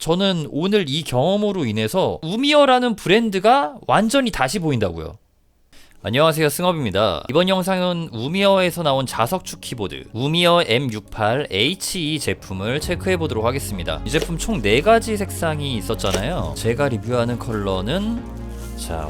저는 오늘 이 경험으로 인해서 우미어라는 브랜드가 완전히 다시 보인다고요. 안녕하세요, 승업입니다. 이번 영상은 우미어에서 나온 자석축 키보드 우미어 M68HE 제품을 체크해 보도록 하겠습니다. 이 제품 총 4가지 색상이 있었잖아요. 제가 리뷰하는 컬러는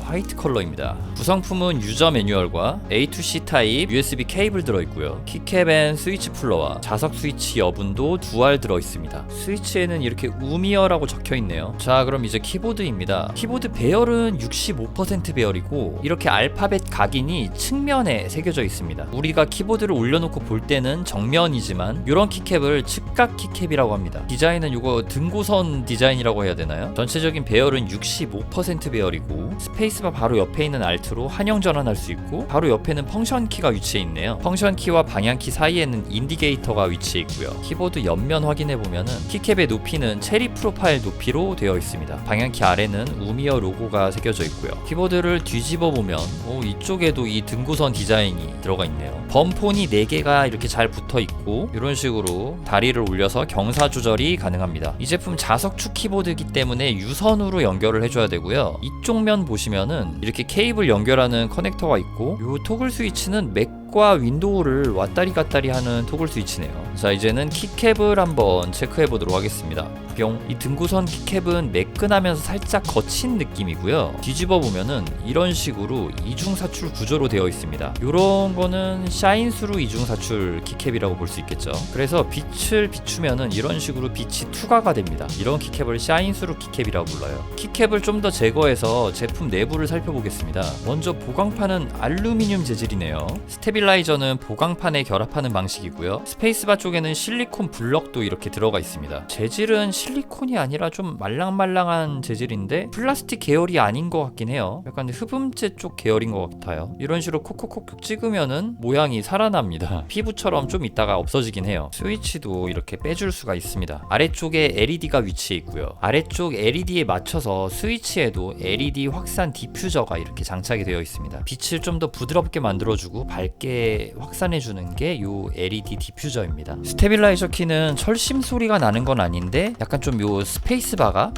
화이트 컬러입니다. 구성품은 유저 매뉴얼과 A2C 타입 USB 케이블 들어있고요. 키캡 앤 스위치 쿨러와 자석 스위치 여분도 두알 들어있습니다. 스위치에는 이렇게 우미어라고 적혀있네요. 자, 그럼 이제 키보드입니다. 키보드 배열은 65% 배열이고 이렇게 알파벳 각인이 측면에 새겨져 있습니다. 우리가 키보드를 올려놓고 볼 때는 정면이지만 이런 키캡을 측각 키캡이라고 합니다. 디자인은 이거 등고선 디자인이라고 해야 되나요? 전체적인 배열은 65% 배열이고 스페이스바 바로 옆에 있는 알트로 한영 전환할 수 있고 바로 옆에는 펑션 키가 위치해 있네요. 펑션 키와 방향 키 사이에는 인디게이터가 위치해 있고요. 키보드 옆면 확인해 보면은 키캡의 높이는 체리 프로파일 높이로 되어 있습니다. 방향 키 아래는 우미어 로고가 새겨져 있고요. 키보드를 뒤집어 보면 이쪽에도 이 등고선 디자인이 들어가 있네요. 범폰이 4개가 이렇게 잘 붙어 있고 이런 식으로 다리를 올려서 경사 조절이 가능합니다. 이 제품 자석축 키보드이기 때문에 유선으로 연결을 해줘야 되고요. 이쪽 면 보시면은 이렇게 케이블 연결하는 커넥터가 있고 요 토글 스위치는 맥과 윈도우를 왔다리 갔다리 하는 토글 스위치네요. 자, 이제는 키캡을 한번 체크해 보도록 하겠습니다. 뿅. 이 등고선 키캡은 매끈하면서 살짝 거친 느낌이고요. 뒤집어 보면은 이런 식으로 이중사출 구조로 되어 있습니다. 요런 거는 샤인스루 이중사출 키캡이라고 볼 수 있겠죠. 그래서 빛을 비추면은 이런 식으로 빛이 투과가 됩니다. 이런 키캡을 샤인스루 키캡이라고 불러요. 키캡을 좀 더 제거해서 제품 내부를 살펴보겠습니다. 먼저 보강판은 알루미늄 재질이네요. 스테빌라이저는 보강판에 결합하는 방식이고요. 스페이스바 쪽에는 실리콘 블럭도 이렇게 들어가 있습니다. 재질은 실리콘이 아니라 좀 말랑말랑한 재질인데 플라스틱 계열이 아닌 것 같긴 해요. 약간 흡음재 쪽 계열인 것 같아요. 이런 식으로 콕콕콕 찍으면은 모양이 살아납니다. 피부처럼 좀 있다가 없어지긴 해요. 스위치도 이렇게 빼줄 수가 있습니다. 아래쪽에 LED가 위치해 있고요. 아래쪽 LED에 맞춰서 스위치에도 LED 확산 디퓨저가 이렇게 장착이 되어 있습니다. 빛을 좀 더 부드럽게 만들어주고 밝게 확산해주는 게 이 LED 디퓨저입니다. 스테빌라이저 키는 철심 소리가 나는 건 아닌데 약간 좀 요 스페이스바가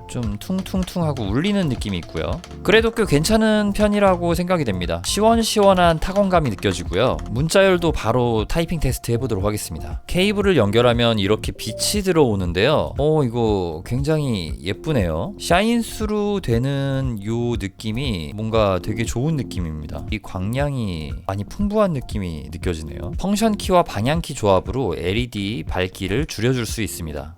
좀 퉁퉁퉁하고 울리는 느낌이 있고요. 그래도 꽤 괜찮은 편이라고 생각이 됩니다. 시원시원한 타건감이 느껴지고요. 문자열도 바로 타이핑 테스트 해보도록 하겠습니다. 케이블을 연결하면 이렇게 빛이 들어오는데요. 이거 굉장히 예쁘네요. 샤인스루 되는 요 느낌이 뭔가 되게 좋은 느낌입니다. 이 광량이 많이 풍부한 느낌이 느껴지네요. 펑션 키와 방향 키 조합으로 LED 밝기를 줄여줄 수 있습니다.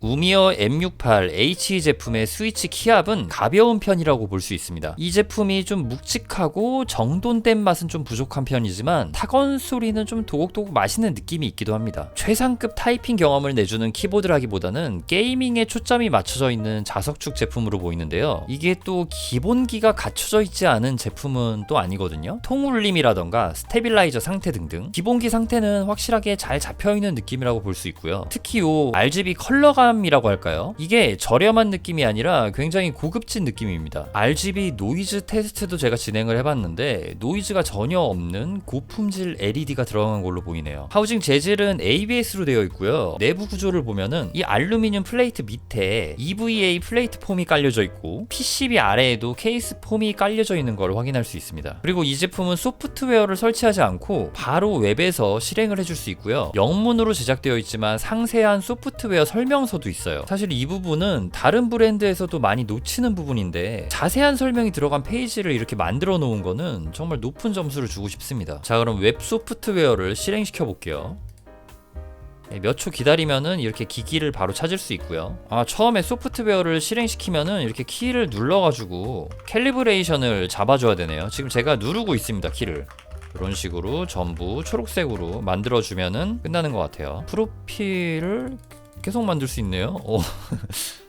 우미어 M68HE 제품의 스위치 키압은 가벼운 편이라고 볼 수 있습니다. 이 제품이 좀 묵직하고 정돈된 맛은 좀 부족한 편이지만 타건 소리는 좀 도곡도곡 맛있는 느낌이 있기도 합니다. 최상급 타이핑 경험을 내주는 키보드라기보다는 게이밍에 초점이 맞춰져 있는 자석축 제품으로 보이는데요. 이게 또 기본기가 갖춰져 있지 않은 제품은 또 아니거든요. 통울림이라던가 스테빌라이저 상태 등등 기본기 상태는 확실하게 잘 잡혀있는 느낌이라고 볼 수 있고요. 특히 요 RGB 컬러감 이라고 할까요? 이게 저렴한 느낌이 아니라 굉장히 고급진 느낌입니다. RGB 노이즈 테스트도 제가 진행을 해봤는데 노이즈가 전혀 없는 고품질 LED가 들어간 걸로 보이네요. 하우징 재질은 ABS로 되어 있고요. 내부 구조를 보면은 이 알루미늄 플레이트 밑에 EVA 플레이트 폼이 깔려져 있고 PCB 아래에도 케이스 폼이 깔려져 있는 걸 확인할 수 있습니다. 그리고 이 제품은 소프트웨어를 설치하지 않고 바로 웹에서 실행을 해줄 수 있고요. 영문으로 제작되어 있지만 상세한 소프트웨어 설명서도 있어요. 사실 이 부분은 다른 브랜드에서도 많이 놓치는 부분인데 자세한 설명이 들어간 페이지를 이렇게 만들어 놓은 거는 정말 높은 점수를 주고 싶습니다. 자, 그럼 웹 소프트웨어를 실행시켜 볼게요. 몇 초 기다리면은 이렇게 기기를 바로 찾을 수 있고요. 처음에 소프트웨어를 실행시키면은 이렇게 키를 눌러가지고 캘리브레이션을 잡아줘야 되네요. 지금 제가 누르고 있습니다, 키를. 이런 식으로 전부 초록색으로 만들어주면은 끝나는 것 같아요. 프로필을 계속 만들 수 있네요.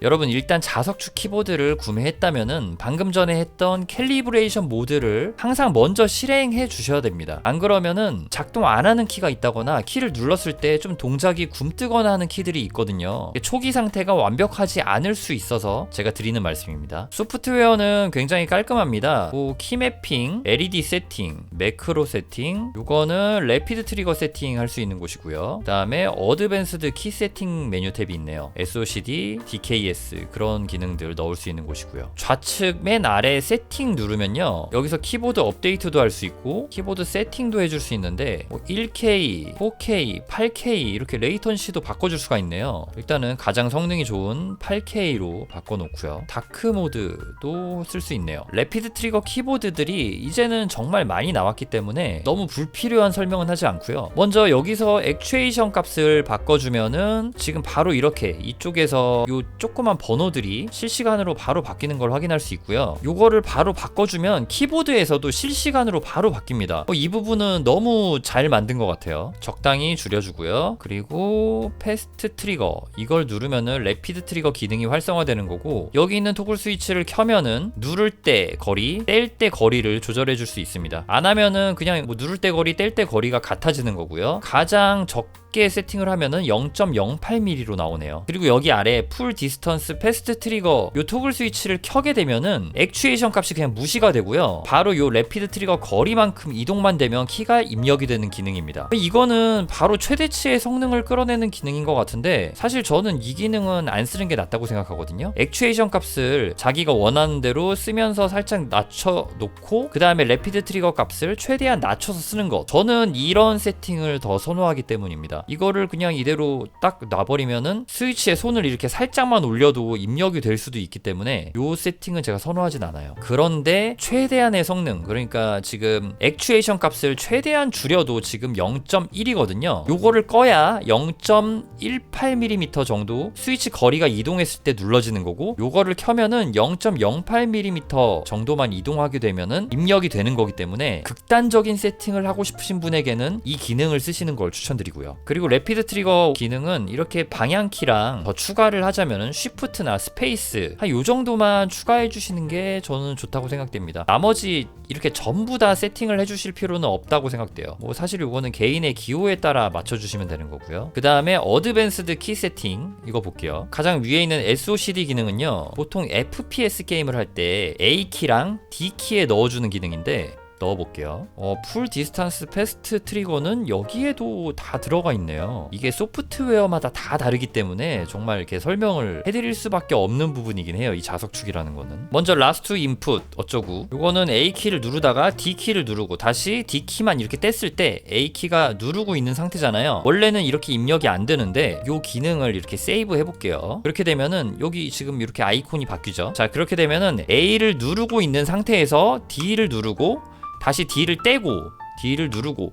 여러분 일단 자석축 키보드를 구매했다면은 방금 전에 했던 캘리브레이션 모드를 항상 먼저 실행해 주셔야 됩니다. 안 그러면은 작동 안 하는 키가 있다거나 키를 눌렀을 때 좀 동작이 굼뜨거나 하는 키들이 있거든요. 초기 상태가 완벽하지 않을 수 있어서 제가 드리는 말씀입니다. 소프트웨어는 굉장히 깔끔합니다. 키 매핑, LED 세팅, 매크로 세팅, 요거는 래피드 트리거 세팅 할 수 있는 곳이고요. 그 다음에 어드밴스드 키 세팅 메뉴 탭이 있네요. SOCD, DKS 그런 기능들 넣을 수 있는 곳이고요. 좌측 맨 아래 세팅 누르면요, 여기서 키보드 업데이트도 할 수 있고 키보드 세팅도 해줄 수 있는데 1K, 4K, 8K 이렇게 레이턴시도 바꿔줄 수가 있네요. 일단은 가장 성능이 좋은 8K로 바꿔놓고요. 다크 모드도 쓸 수 있네요. 래피드 트리거 키보드들이 이제는 정말 많이 나왔기 때문에 너무 불필요한 설명은 하지 않고요. 먼저 여기서 액추에이션 값을 바꿔주면은 지금 바로 이렇게 이쪽에서 요 조그만 번호들이 실시간으로 바로 바뀌는 걸 확인할 수 있고요. 요거를 바로 바꿔주면 키보드에서도 실시간으로 바로 바뀝니다. 이 부분은 너무 잘 만든 것 같아요. 적당히 줄여주고요. 그리고 패스트 트리거 이걸 누르면은 래피드 트리거 기능이 활성화되는 거고, 여기 있는 토글 스위치를 켜면은 누를 때 거리, 뗄 때 거리를 조절해 줄 수 있습니다. 안 하면은 그냥 누를 때 거리, 뗄 때 거리가 같아지는 거고요. 가장 적게 세팅을 하면은 0.08mm로 나오네요. 그리고 여기 아래 풀 디스턴스 패스트 트리거 요 토글 스위치를 켜게 되면은 액추에이션 값이 그냥 무시가 되고요. 바로 요 래피드 트리거 거리만큼 이동만 되면 키가 입력이 되는 기능입니다. 이거는 바로 최대치의 성능을 끌어내는 기능인 것 같은데, 사실 저는 이 기능은 안 쓰는 게 낫다고 생각하거든요. 액추에이션 값을 자기가 원하는 대로 쓰면서 살짝 낮춰 놓고 그 다음에 래피드 트리거 값을 최대한 낮춰서 쓰는 것, 저는 이런 세팅을 더 선호하기 때문입니다. 이거를 그냥 이대로 딱 놔버리면은 스위치에 손을 이렇게 살짝만 올려도 입력이 될 수도 있기 때문에 요 세팅은 제가 선호하진 않아요. 그런데 최대한의 성능, 그러니까 지금 액추에이션 값을 최대한 줄여도 지금 0.1이거든요 요거를 꺼야 0.18mm 정도 스위치 거리가 이동했을 때 눌러지는 거고, 요거를 켜면은 0.08mm 정도만 이동하게 되면은 입력이 되는 거기 때문에 극단적인 세팅을 하고 싶으신 분에게는 이 기능을 쓰시는 걸 추천드리고요. 그리고 래피드 트리거 기능은 이렇게 방향키랑 더 추가를 하자면은 쉬프트나 스페이스 한 요 정도만 추가해 주시는 게 저는 좋다고 생각됩니다. 나머지 이렇게 전부 다 세팅을 해주실 필요는 없다고 생각돼요. 사실 요거는 개인의 기호에 따라 맞춰주시면 되는 거고요. 그 다음에 어드밴스드 키 세팅 이거 볼게요. 가장 위에 있는 SOCD 기능은요, 보통 FPS 게임을 할 때 A키랑 D키에 넣어주는 기능인데 넣어볼게요. 풀 디스턴스 패스트 트리거는 여기에도 다 들어가 있네요. 이게 소프트웨어마다 다 다르기 때문에 정말 이렇게 설명을 해드릴 수밖에 없는 부분이긴 해요, 이 자석축이라는 거는. 먼저 라스트 인풋 어쩌고, 요거는 A키를 누르다가 D키를 누르고 다시 D키만 이렇게 뗐을 때 A키가 누르고 있는 상태잖아요. 원래는 이렇게 입력이 안 되는데 요 기능을 이렇게 세이브 해볼게요. 그렇게 되면은 여기 지금 이렇게 아이콘이 바뀌죠. 자, 그렇게 되면은 A를 누르고 있는 상태에서 D를 누르고 다시 D를 떼고 D를 누르고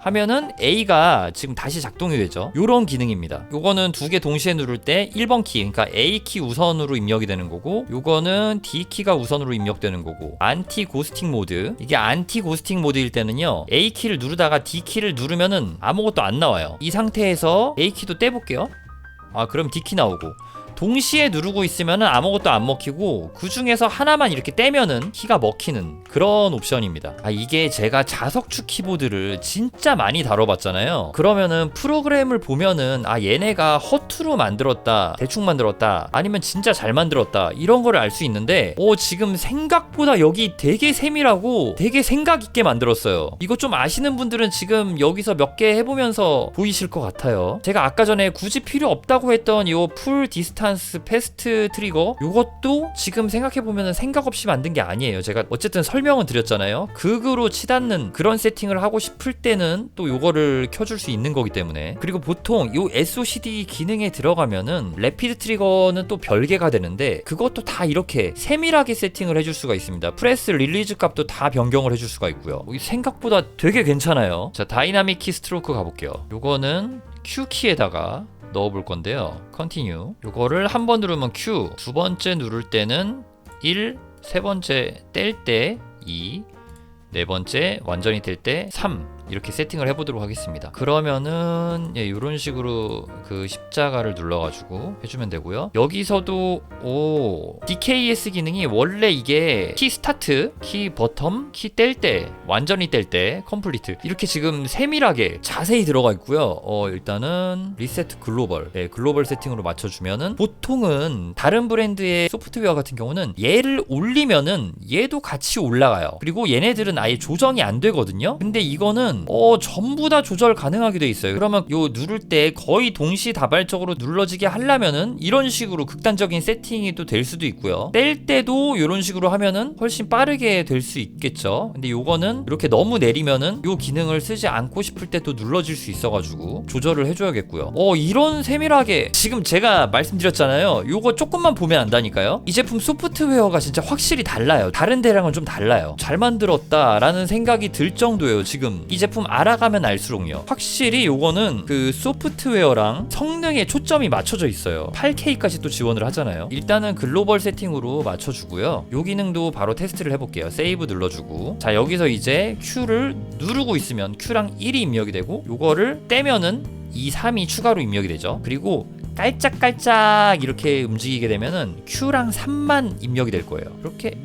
하면은 A가 지금 다시 작동이 되죠. 요런 기능입니다. 요거는 두 개 동시에 누를 때 1번 키, 그러니까 A키 우선으로 입력이 되는 거고, 요거는 D키가 우선으로 입력되는 거고, 안티 고스팅 모드, 이게 안티 고스팅 모드일 때는요, A키를 누르다가 D키를 누르면은 아무것도 안 나와요. 이 상태에서 A키도 떼볼게요. 그럼 D키 나오고, 동시에 누르고 있으면은 아무것도 안 먹히고 그 중에서 하나만 이렇게 떼면은 키가 먹히는 그런 옵션입니다. 이게 제가 자석축 키보드를 진짜 많이 다뤄봤잖아요. 그러면은 프로그램을 보면은 얘네가 허투루 만들었다, 대충 만들었다, 아니면 진짜 잘 만들었다, 이런 거를 알 수 있는데 지금 생각보다 여기 되게 세밀하고 되게 생각 있게 만들었어요. 이거 좀 아시는 분들은 지금 여기서 몇 개 해보면서 보이실 것 같아요. 제가 아까 전에 굳이 필요 없다고 했던 요 풀 디스턴스 패스트 트리거, 요것도 지금 생각해보면 생각 없이 만든 게 아니에요. 제가 어쨌든 설명은 드렸잖아요. 극으로 치닫는 그런 세팅을 하고 싶을 때는 또 요거를 켜줄 수 있는 거기 때문에. 그리고 보통 요 SOCD 기능에 들어가면은 래피드 트리거는 또 별개가 되는데, 그것도 다 이렇게 세밀하게 세팅을 해줄 수가 있습니다. 프레스 릴리즈 값도 다 변경을 해줄 수가 있고요. 생각보다 되게 괜찮아요. 자, 다이나믹 키 스트로크 가볼게요. 요거는 Q키에다가 넣어볼 건데요. 컨티뉴. 요거를 한 번 누르면 Q, 두 번째 누를 때는 1, 세 번째 뗄 때 2, 네 번째 완전히 뗄 때 3, 이렇게 세팅을 해보도록 하겠습니다. 그러면은 이런 식으로 그 십자가를 눌러가지고 해주면 되고요. 여기서도 DKS 기능이 원래 이게 키 스타트, 키 버텀, 키 뗄 때, 완전히 뗄 때, 컴플리트 이렇게 지금 세밀하게 자세히 들어가 있고요. 일단은 리셋 글로벌, 글로벌 세팅으로 맞춰주면은 보통은 다른 브랜드의 소프트웨어 같은 경우는 얘를 올리면은 얘도 같이 올라가요. 그리고 얘네들은 아예 조정이 안 되거든요. 근데 이거는 전부 다 조절 가능하게 돼 있어요. 그러면 요 누를 때 거의 동시다발적으로 눌러지게 하려면은 이런 식으로 극단적인 세팅이 또 될 수도 있고요. 뗄 때도 이런 식으로 하면은 훨씬 빠르게 될 수 있겠죠. 근데 요거는 이렇게 너무 내리면은 요 기능을 쓰지 않고 싶을 때 또 눌러질 수 있어가지고 조절을 해줘야겠고요. 이런 세밀하게 지금 제가 말씀드렸잖아요. 요거 조금만 보면 안다니까요. 이 제품 소프트웨어가 진짜 확실히 달라요. 다른 데랑은 좀 달라요. 잘 만들었다라는 생각이 들 정도예요. 지금 이 제품 알아가면 알수록요. 확실히 요거는 그 소프트웨어랑 성능에 초점이 맞춰져 있어요. 8K까지 또 지원을 하잖아요. 일단은 글로벌 세팅으로 맞춰주고요. 요 기능도 바로 테스트를 해볼게요. 세이브 눌러주고, 자 여기서 이제 Q를 누르고 있으면 Q랑 1이 입력이 되고, 요거를 떼면은 2, 3이 추가로 입력이 되죠. 그리고 깔짝깔짝 이렇게 움직이게 되면은 Q랑 3만 입력이 될 거예요. 이렇게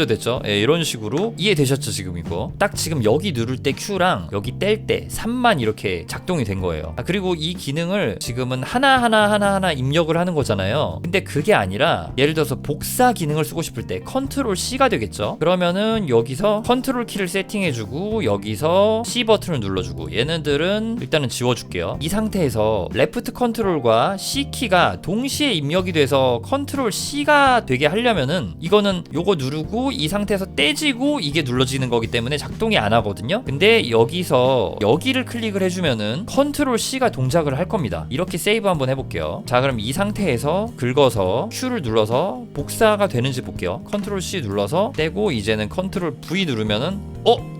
됐죠. 이런 식으로 이해되셨죠? 지금 이거 딱 지금 여기 누를 때 Q랑 여기 뗄 때 3만 이렇게 작동이 된 거예요. 그리고 이 기능을 지금은 하나하나 입력을 하는 거잖아요. 근데 그게 아니라 예를 들어서 복사 기능을 쓰고 싶을 때 컨트롤 C가 되겠죠. 그러면은 여기서 컨트롤 키를 세팅해주고 여기서 C 버튼을 눌러주고, 얘네들은 일단은 지워줄게요. 이 상태에서 레프트 컨트롤과 C 키가 동시에 입력이 돼서 컨트롤 C가 되게 하려면은 이거는 요거 누르고 이 상태에서 떼지고 이게 눌러지는 거기 때문에 작동이 안 하거든요. 근데 여기서 여기를 클릭을 해주면은 컨트롤 C가 동작을 할 겁니다. 이렇게 세이브 한번 해볼게요. 자 그럼 이 상태에서 긁어서 Q를 눌러서 복사가 되는지 볼게요. 컨트롤 C 눌러서 떼고 이제는 컨트롤 V 누르면은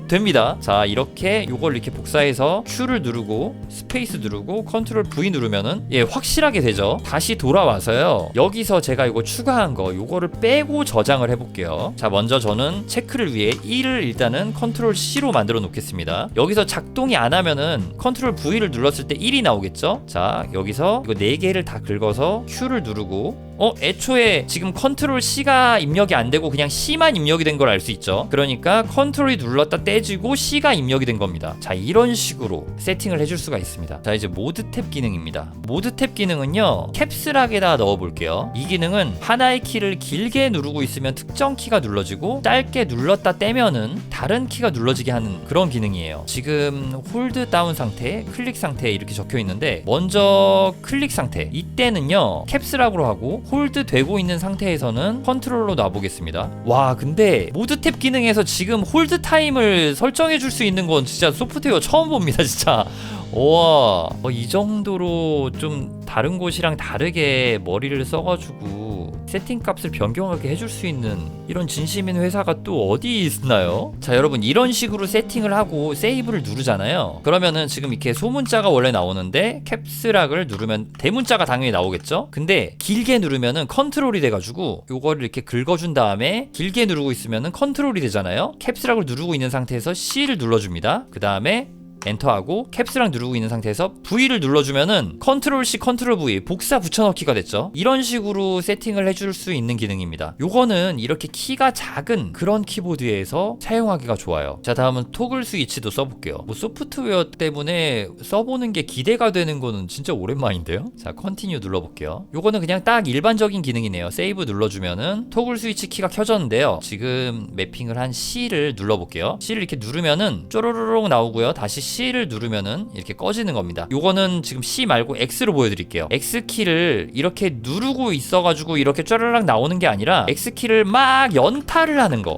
됩니다. 자 이렇게 요걸 이렇게 복사해서 Q를 누르고 스페이스 누르고 컨트롤 V 누르면은 확실하게 되죠. 다시 돌아와서요, 여기서 제가 이거 추가한 거 요거를 빼고 저장을 해볼게요. 자 먼저 저는 체크를 위해 1을 일단은 컨트롤 C로 만들어 놓겠습니다. 여기서 작동이 안 하면은 컨트롤 V를 눌렀을 때 1이 나오겠죠. 자 여기서 이거 4개를 다 긁어서 Q를 누르고, 애초에 지금 컨트롤 C가 입력이 안 되고 그냥 C만 입력이 된 걸 알 수 있죠. 그러니까 컨트롤이 눌렀다 떼지고 C가 입력이 된 겁니다. 자 이런 식으로 세팅을 해줄 수가 있습니다. 자 이제 모드 탭 기능입니다. 모드 탭 기능은요, 캡스락에다 넣어 볼게요. 이 기능은 하나의 키를 길게 누르고 있으면 특정 키가 눌러지고 짧게 눌렀다 떼면은 다른 키가 눌러지게 하는 그런 기능이에요. 지금 홀드 다운 상태, 클릭 상태 이렇게 적혀 있는데, 먼저 클릭 상태 이때는요 캡스락으로 하고, 홀드 되고 있는 상태에서는 컨트롤로 놔보겠습니다. 와 근데 모드 탭 기능에서 지금 홀드 타임을 설정해 줄 수 있는 건 진짜 소프트웨어 처음 봅니다 진짜. 와 이 정도로 좀 다른 곳이랑 다르게 머리를 써가지고 세팅 값을 변경하게 해줄 수 있는 이런 진심인 회사가 또 어디 있나요? 자 여러분 이런 식으로 세팅을 하고 세이브를 누르잖아요. 그러면은 지금 이렇게 소문자가 원래 나오는데 캡스락을 누르면 대문자가 당연히 나오겠죠. 근데 길게 누르면은 컨트롤이 돼가지고 요거를 이렇게 긁어준 다음에 길게 누르고 있으면은 컨트롤이 되잖아요. 캡스락을 누르고 있는 상태에서 C를 눌러줍니다. 그 다음에 엔터하고 캡스랑 누르고 있는 상태에서 V를 눌러주면은 컨트롤 C 컨트롤 V 복사 붙여넣기가 됐죠. 이런 식으로 세팅을 해줄 수 있는 기능입니다. 요거는 이렇게 키가 작은 그런 키보드에서 사용하기가 좋아요. 자 다음은 토글 스위치도 써볼게요. 뭐 소프트웨어 때문에 써보는 게 기대가 되는 거는 진짜 오랜만인데요. 자 컨티뉴 눌러볼게요. 요거는 그냥 딱 일반적인 기능이네요. 세이브 눌러주면은 토글 스위치 키가 켜졌는데요. 지금 매핑을 한 C를 눌러볼게요. C를 이렇게 누르면은 쪼로로록 나오고요. 다시 C를 누르면은 이렇게 꺼지는 겁니다. 요거는 지금 C 말고 X로 보여드릴게요. X키를 이렇게 누르고 있어가지고 이렇게 쫘르륵 나오는 게 아니라 X키를 막 연타를 하는 거,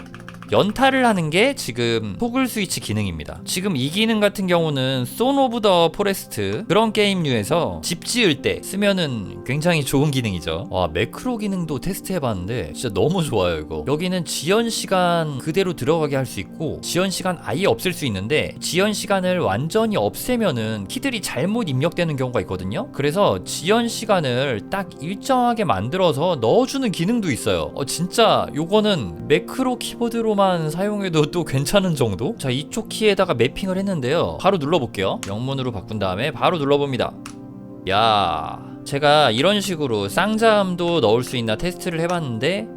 연타를 하는 게 지금 토글 스위치 기능입니다. 지금 이 기능 같은 경우는 쏜 오브 더 포레스트 그런 게임류에서 집 지을 때 쓰면은 굉장히 좋은 기능이죠. 와 매크로 기능도 테스트 해봤는데 진짜 너무 좋아요. 이거 여기는 지연 시간 그대로 들어가게 할 수 있고 지연 시간 아예 없앨 수 있는데, 지연 시간을 완전히 없애면은 키들이 잘못 입력되는 경우가 있거든요. 그래서 지연 시간을 딱 일정하게 만들어서 넣어주는 기능도 있어요. 진짜 요거는 매크로 키보드로만 정도만 사용해도 또 괜찮은 정도? 자, 이쪽 키에다가 매핑을 했는데요. 바로 눌러볼게요. 영문으로 바꾼 다음에 바로 눌러봅니다. 야, 제가 이런 식으로 쌍자음도 넣을 수 있나 테스트를 해봤는데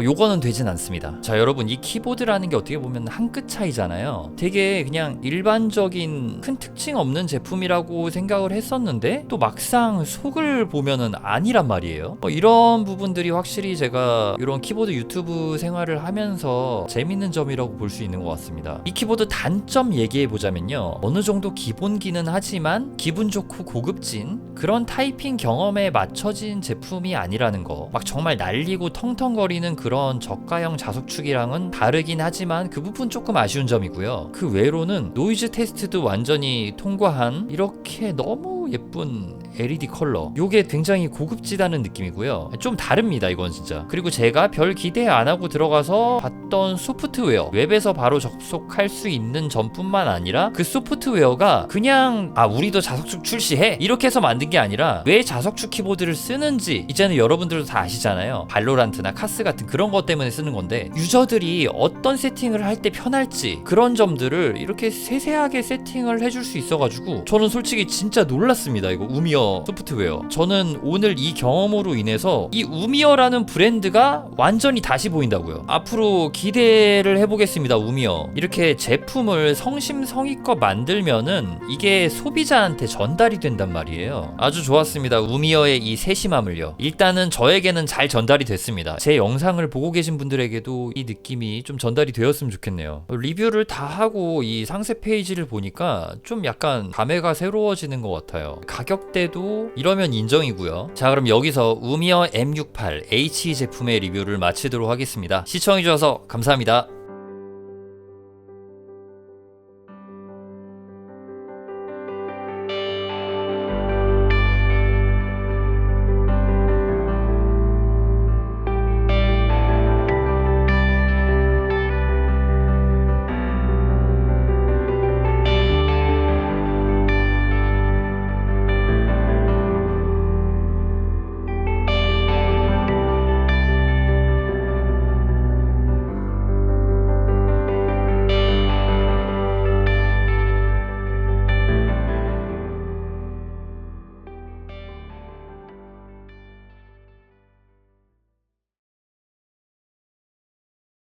요거는 되진 않습니다. 자, 여러분, 이 키보드라는 게 어떻게 보면 한 끗 차이잖아요. 되게 그냥 일반적인 큰 특징 없는 제품이라고 생각을 했었는데 또 막상 속을 보면은 아니란 말이에요. 이런 부분들이 확실히 제가 이런 키보드 유튜브 생활을 하면서 재밌는 점이라고 볼 수 있는 것 같습니다. 이 키보드 단점 얘기해 보자면요, 어느 정도 기본기는 하지만 기분 좋고 고급진 그런 타이핑 경험에 맞춰진 제품이 아니라는 거. 막 정말 날리고 텅텅거리는 그런 저가형 자석축이랑은 다르긴 하지만 그 부분 조금 아쉬운 점이고요. 그 외로는 노이즈 테스트도 완전히 통과한 이렇게 너무 예쁜 LED 컬러, 요게 굉장히 고급지다는 느낌이고요. 좀 다릅니다, 이건 진짜. 그리고 제가 별 기대 안 하고 들어가서 봤던 소프트웨어, 웹에서 바로 접속할 수 있는 점뿐만 아니라 그 소프트웨어가 그냥 우리도 자석축 출시해 이렇게 해서 만든 게 아니라 왜 자석축 키보드를 쓰는지 이제는 여러분들도 다 아시잖아요. 발로란트나 카스 같은 그런 것 때문에 쓰는 건데, 유저들이 어떤 세팅을 할 때 편할지 그런 점들을 이렇게 세세하게 세팅을 해줄 수 있어가지고 저는 솔직히 진짜 놀랐습니다. 이거 우미어 소프트웨어. 저는 오늘 이 경험으로 인해서 이 우미어라는 브랜드가 완전히 다시 보인다고요. 앞으로 기대를 해보겠습니다. 우미어 이렇게 제품을 성심성의껏 만들면은 이게 소비자한테 전달이 된단 말이에요. 아주 좋았습니다. 우미어의 이 세심함을요. 일단은 저에게는 잘 전달이 됐습니다. 제 영상을 보고 계신 분들에게도 이 느낌이 좀 전달이 되었으면 좋겠네요. 리뷰를 다 하고 이 상세 페이지를 보니까 좀 약간 감회가 새로워지는 것 같아요. 가격대도 이러면 인정이고요. 자, 그럼 여기서 우미어 M68 HE 제품의 리뷰를 마치도록 하겠습니다. 시청해주셔서 감사합니다.